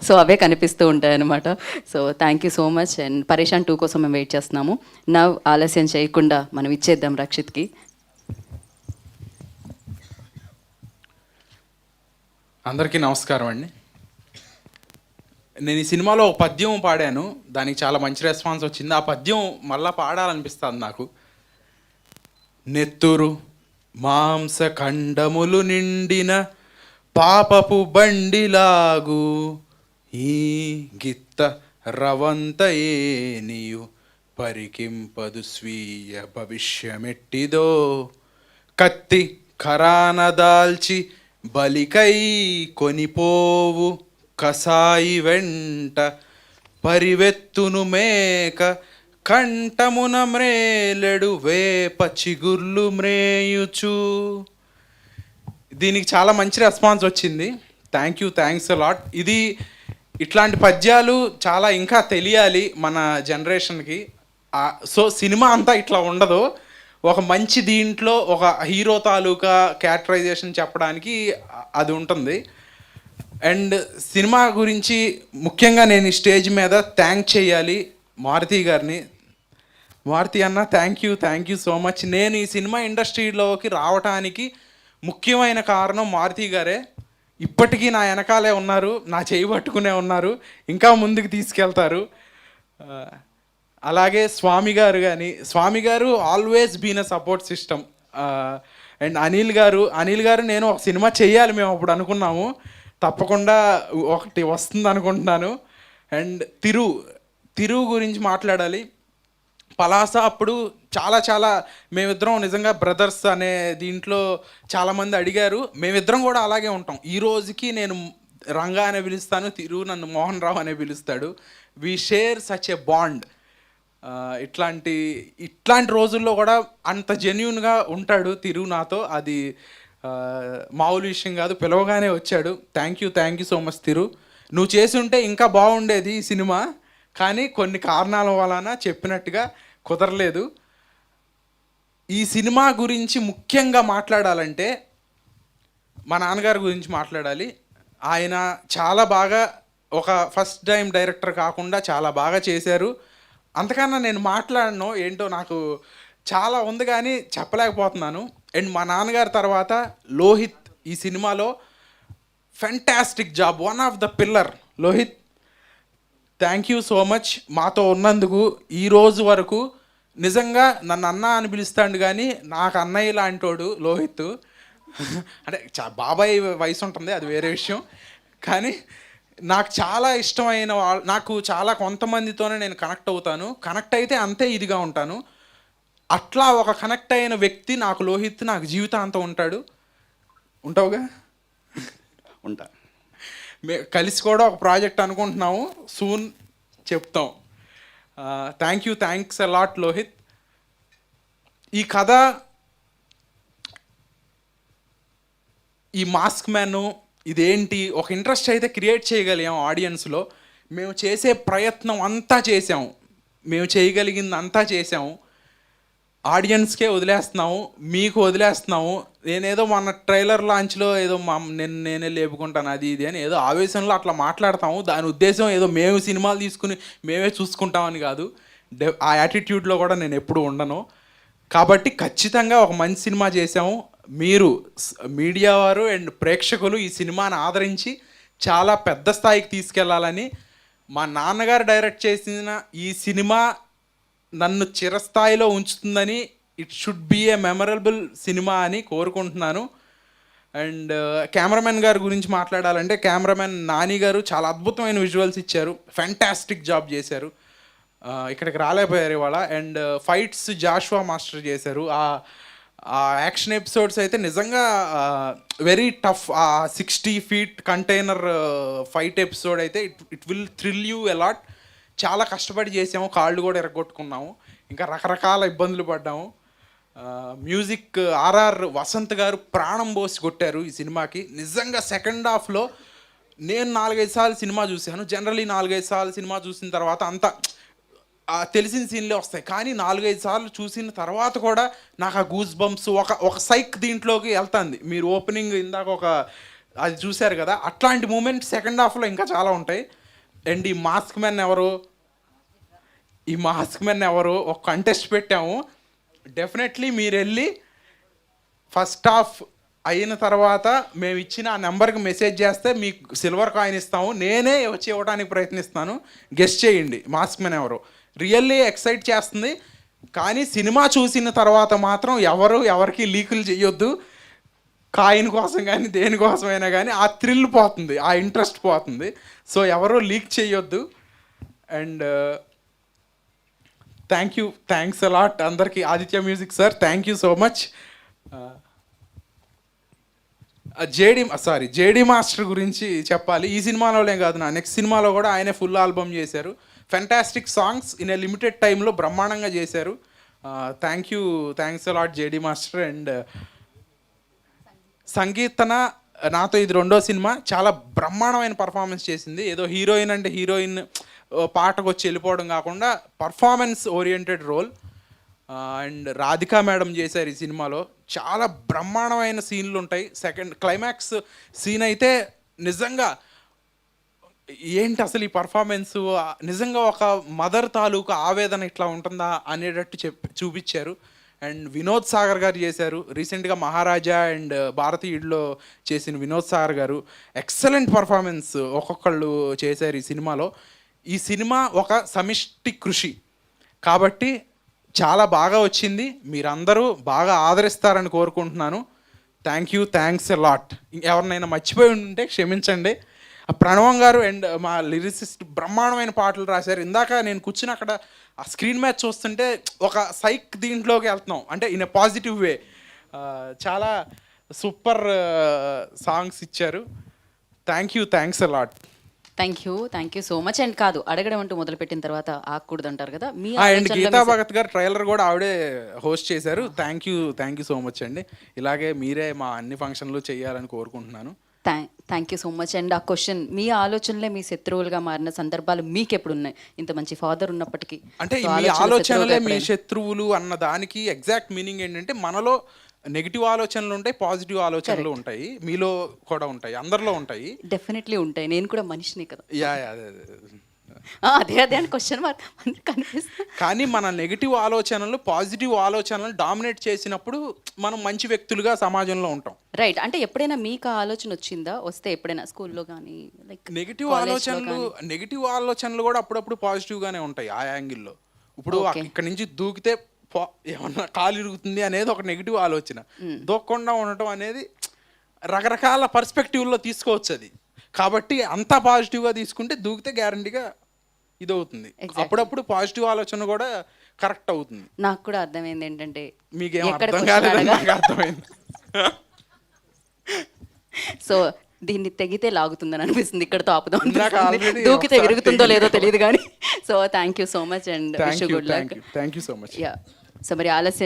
So అవే కనిపిస్తూ ఉంటాయన్నమాట. So thank you so much. And పరేషాన్ 2 కోసం మేము వెయిట్ చేస్తున్నాము. నవ్ ఆలస్యం చేయకుండా మనం ఇచ్చేద్దాం రక్షిత్కి. అందరికీ నమస్కారం అండి. నేను ఈ సినిమాలో ఒక పద్యం పాడాను, దానికి చాలా మంచి రెస్పాన్స్ వచ్చింది. ఆ పద్యం మళ్ళా పాడాలనిపిస్తుంది నాకు. నెత్తురు మాంసఖండములు నిండిన పాపపు బండిలాగు ఈ గిత్త రవంతయేనియు పరికింపదు స్వీయ భవిష్యమెట్టిదో కత్తి ఖరానదాల్చి బలికై కొనిపోవు కసాయి వెంట పరివెత్తును మేక కంఠమున మ్రేలెడు వేప చిగుర్లు మ్రేయుచు. దీనికి చాలా మంచి రెస్పాన్స్ వచ్చింది. Thanks a lot. ఇది ఇట్లాంటి పద్యాలు చాలా ఇంకా తెలియాలి మన జనరేషన్కి. సో సినిమా అంతా ఇట్లా ఉండదు, ఒక మంచి దీంట్లో ఒక హీరో తాలూకా క్యారెక్టరైజేషన్ చెప్పడానికి అది ఉంటుంది. అండ్ సినిమా గురించి ముఖ్యంగా నేను ఈ స్టేజ్ మీద థ్యాంక్ చేయాలి మారుతి గారిని. మారుతి అన్న, థ్యాంక్ యూ సో మచ్. నేను ఈ సినిమా ఇండస్ట్రీలోకి రావటానికి ముఖ్యమైన కారణం మారుతి గారే. ఇప్పటికీ నా వెనకాలే ఉన్నారు, నా చేయి పట్టుకునే ఉన్నారు, ఇంకా ముందుకు తీసుకెళ్తారు. అలాగే స్వామి గారు always been a support system. And Anil గారు నేను ఒక సినిమా చేయాలి మేము అప్పుడు అనుకున్నాము, తప్పకుండా ఒకటి వస్తుంది అనుకుంటున్నాను. అండ్ తిరు గురించి మాట్లాడాలి. పలాస అప్పుడు చాలా మేమిద్దరం నిజంగా బ్రదర్స్ అనే దీంట్లో చాలామంది అడిగారు. మేమిద్దరం కూడా అలాగే ఉంటాం. ఈ రోజుకి నేను రంగా అనే పిలుస్తాను, తిరు నన్ను మోహన్ రావు అనే పిలుస్తాడు. We share such a bond. ఇట్లాంటి రోజుల్లో కూడా అంత జెన్యూన్గా ఉంటాడు తిరు నాతో. అది మామూలు విషయం కాదు. పిలవగానే వచ్చాడు. థ్యాంక్ యూ సో మచ్ తిరు. నువ్వు చేసి ఉంటే ఇంకా బాగుండేది ఈ సినిమా, కానీ కొన్ని కారణాల వలన చెప్పినట్టుగా కుదరలేదు. ఈ సినిమా గురించి ముఖ్యంగా మాట్లాడాలంటే మా నాన్నగారి గురించి మాట్లాడాలి. ఆయన చాలా బాగా ఒక ఫస్ట్ టైం డైరెక్టర్ కాకుండా చాలా బాగా చేశారు. అంతకన్నా నేను మాట్లాడను, ఏంటో నాకు చాలా ఉంది కానీ చెప్పలేకపోతున్నాను. అండ్ మా నాన్నగారి తర్వాత లోహిత్ ఈ సినిమాలో fantastic job, one of the pillar Lohith. Thank you so much మాతో ఉన్నందుకు. ఈ రోజు వరకు నిజంగా నన్ను అన్న అని పిలుస్తాడు, కానీ నాకు అన్నయ్య లాంటోడు లోహిత్. అంటే బాబాయ్ వయసు ఉంటుంది, అది వేరే విషయం. కానీ నాకు చాలా ఇష్టమైన నాకు చాలా కొంతమందితోనే నేను కనెక్ట్ అవుతాను. కనెక్ట్ అయితే అంతే ఇదిగా ఉంటాను. అట్లా ఒక కనెక్ట్ అయిన వ్యక్తి నాకు లోహిత్. నాకు జీవితాంతం ఉంటావుగా? ఉంటా. కలిసి కూడా ఒక ప్రాజెక్ట్ అనుకుంటున్నాము, సూన్ చెప్తాం. Thanks a lot Lohith. ఈ కథ, ఈ మాస్క్ మ్యాన్ ఇదేంటి, ఒక ఇంట్రెస్ట్ అయితే క్రియేట్ చేయగలిగాం ఆడియన్స్లో. మేము చేసే ప్రయత్నం అంతా చేసాము, మేము చేయగలిగింది అంతా చేసాము. ఆడియన్స్కే వదిలేస్తున్నాము, మీకు వదిలేస్తున్నాము. నేనేదో మన ట్రైలర్ లాంచ్లో ఏదో నేనే లేపుకుంటాను అది ఇది అని ఏదో ఆవేశంలో అట్లా మాట్లాడతాము. దాని ఉద్దేశం ఏదో మేము సినిమాలు తీసుకుని మేమే చూసుకుంటామని కాదు. ఆ యాటిట్యూడ్లో కూడా నేను ఎప్పుడు ఉండను. కాబట్టి ఖచ్చితంగా ఒక మంచి సినిమా చేసాము. మీరు మీడియా వారు అండ్ ప్రేక్షకులు ఈ సినిమాని ఆదరించి చాలా పెద్ద స్థాయికి తీసుకెళ్లాలని, మా నాన్నగారు డైరెక్ట్ చేసిన ఈ సినిమా నన్ను చిరస్థాయిలో ఉంచుతుందని, it should be a memorable cinema అని కోరుకుంటున్నాను. అండ్ కెమెరామెన్ గారి గురించి మాట్లాడాలంటే, కెమెరామెన్ నాని గారు చాలా అద్భుతమైన విజువల్స్ ఇచ్చారు, ఫ్యాంటాస్టిక్ జాబ్ చేశారు. ఇక్కడికి రాలేకపోయారు ఇవాళ. అండ్ ఫైట్స్ జాషువా మాస్టర్ చేశారు. ఆ యాక్షన్ ఎపిసోడ్స్ అయితే నిజంగా వెరీ టఫ్. ఆ 60 feet కంటైనర్ ఫైట్ ఎపిసోడ్ అయితే it will thrill you a lot. చాలా కష్టపడి చేసాము, కాళ్ళు కూడా ఎరగొట్టుకున్నాము, ఇంకా రకరకాల ఇబ్బందులు పడ్డాము. మ్యూజిక్ ఆర్ఆర్ వసంత్ గారు ప్రాణం పోసి కొట్టారు ఈ సినిమాకి. నిజంగా సెకండ్ హాఫ్లో నేను 4-5 సార్లు సినిమా చూశాను. జనరలీ 4-5 సార్లు సినిమా చూసిన తర్వాత అంతా తెలిసిన సీన్లే వస్తాయి, కానీ 4-5 సార్లు చూసిన తర్వాత కూడా నాకు ఆ గూస్ బంప్స్ ఒక సైక్ దీంట్లోకి వెళ్తుంది. మీరు ఓపెనింగ్ ఇందాక ఒక అది చూశారు కదా, అట్లాంటి మూమెంట్ సెకండ్ హాఫ్లో ఇంకా చాలా ఉంటాయి. అండ్ ఈ మాస్క్ మ్యాన్ ఎవరు ఒక కంటెస్ట్ పెట్టాము. డెఫినెట్లీ మీరు వెళ్ళి ఫస్ట్ హాఫ్ అయిన తర్వాత మేము ఇచ్చిన ఆ నెంబర్కి మెసేజ్ చేస్తే మీకు సిల్వర్ కాయిన్ ఇస్తాము. నేనే వచ్చి ఇవ్వడానికి ప్రయత్నిస్తాను. గెస్ట్ చేయండి మాస్క్ మ్యాన్ ఎవరు. రియల్లీ ఎక్సైట్ చేస్తుంది. కానీ సినిమా చూసిన తర్వాత మాత్రం ఎవరికి లీకులు చేయొద్దు. కాయిన్ కోసం కానీ దేనికోసమైనా కానీ ఆ థ్రిల్ పోతుంది, ఆ ఇంట్రెస్ట్ పోతుంది. సో ఎవరు లీక్ చేయొద్దు. అండ్ థ్యాంక్స్ అలాట్ అందరికీ. Aditya music sir, thank you so much. JD master గురించి చెప్పాలి. ఈ సినిమాలోనే కాదు, నా నెక్స్ట్ సినిమాలో కూడా ఆయనే ఫుల్ ఆల్బమ్ చేశారు. Fantastic songs in a limited టైంలో బ్రహ్మాండంగా చేశారు. Thanks a lot JD master. And సంగీతన నాతో ఇది 2వ సినిమా, చాలా బ్రహ్మాండమైన పర్ఫార్మెన్స్ చేసింది. ఏదో హీరోయిన్ పాటకు వచ్చి వెళ్ళిపోవడం కాకుండా performance oriented role. And Radhika madam చేశారు ఈ సినిమాలో. చాలా బ్రహ్మాండమైన సీన్లు ఉంటాయి. సెకండ్ క్లైమాక్స్ సీన్ అయితే నిజంగా ఏంటి అసలు ఈ పర్ఫార్మెన్స్, నిజంగా ఒక మదర్ తాలూకు ఆవేదన ఇట్లా ఉంటుందా అనేటట్టు చూపించారు. అండ్ వినోద్ సాగర్ గారు చేశారు. రీసెంట్గా మహారాజా అండ్ భారతీయుడిలో చేసిన వినోద్ సాగర్ గారు ఎక్సలెంట్ పర్ఫార్మెన్స్ ఒక్కొక్కళ్ళు చేశారు ఈ సినిమాలో. ఈ సినిమా ఒక సమిష్టి కృషి కాబట్టి చాలా బాగా వచ్చింది. మీరందరూ బాగా ఆదరిస్తారని కోరుకుంటున్నాను. Thanks a lot. ఎవరినైనా మర్చిపోయి ఉంటే క్షమించండి. ప్రణవం గారు అండ్ మా లిరిసిస్ట్ బ్రహ్మాండమైన పాటలు రాశారు. ఇందాక నేను కూర్చుని అక్కడ ఆ స్క్రీన్ మ్యాచ్ చూస్తుంటే ఒక సైక్ దీంట్లోకి వెళ్తున్నాం, అంటే ఇన్ ఎ పాజిటివ్ వే. చాలా సూపర్ సాంగ్స్ ఇచ్చారు. Thanks a lot. Thank you so much. And కాదు, అడగడం అంటూ మొదలుపెట్టిన తర్వాత ఆగకూడదు అంటారు కదా, మీ అండ్ ఆలోచనలో గీతా మీ- భగత్ గారు ట్రైలర్ కూడా ఆవిడే హోస్ట్ చేశారు. థ్యాంక్ యూ సో మచ్ అండి. ఇలాగే మీరే మా అన్ని ఫంక్షన్లు చేయాలని కోరుకుంటున్నాను. Thank you so much. And ఆ క్వశ్చన్, మీ ఆలోచనలే మీ శత్రువులుగా మారిన సందర్భాలు మీకు ఎప్పుడు ఉన్నాయి? ఇంత మంచి ఫాదర్ ఉన్నప్పటికీ అంటే సో మీ ఆలోచనలు ఆలోచనలే శత్రువుగా మీ ఎప్పుడైనా- శత్రువులు అన్న దానికి ఎగ్జాక్ట్ మీనింగ్ ఏంటంటే, మనలో నెగిటివ్ ఆలోచనలు ఉంటాయి, పాజిటివ్ ఆలోచనలు ఉంటాయి. మీలో కూడా ఉంటాయి, అందరిలో ఉంటాయి. డెఫినెట్లీ ఉంటాయి. నేను కూడా మనిషిని కదా. అదే. అదే అని క్వశ్చన్ మార్క్ కనిపిస్తుంది. కానీ మన నెగిటివ్ ఆలోచనలు పాజిటివ్ ఆలోచనలు డామినేట్ చేసినప్పుడు మనం మంచి వ్యక్తులుగా సమాజంలో ఉంటాం. రైట్. అంటే ఎప్పుడైనా మీకు ఆ ఆలోచన వచ్చిందా? వస్తే ఎప్పుడైనా స్కూల్లో కానీ లైక్ నెగిటివ్ ఆలోచనలు కూడా అప్పుడప్పుడు పాజిటివ్ గానే ఉంటాయి ఆ యాంగిల్లో. ఇప్పుడు ఇక్కడ నుంచి దూకితే ఏమన్నా కాలు ఇరుగుతుంది అనేది ఒక నెగిటివ్ ఆలోచన. దూకకుండా ఉండటం అనేది రకరకాల పర్స్పెక్టివ్లో తీసుకోవచ్చు అది. కాబట్టి అంతా పాజిటివ్గా తీసుకుంటే దూకితే గ్యారంటీగా ఇదవుతుంది. అప్పుడప్పుడు పాజిటివ్ ఆలోచన కూడా కరెక్ట్ అవుతుంది. నాకు కూడా అర్థమైంది ఏంటంటే, మీకేం ఎక్కడ అర్థం question కాలేదని అడగా- నాకు అర్థమైంది. సో దీన్ని తెగితే లాగుతుందని అనిపిస్తుంది, ఇక్కడతో ఆపుదాం ఇందాక అనిపిస్తుంది. already దూకితే ఒకసారి విరుగుతుందో లేదో తెలియదు కానీ. So thank you so much and thank you so much. Yeah. So మరి ఆలస్యం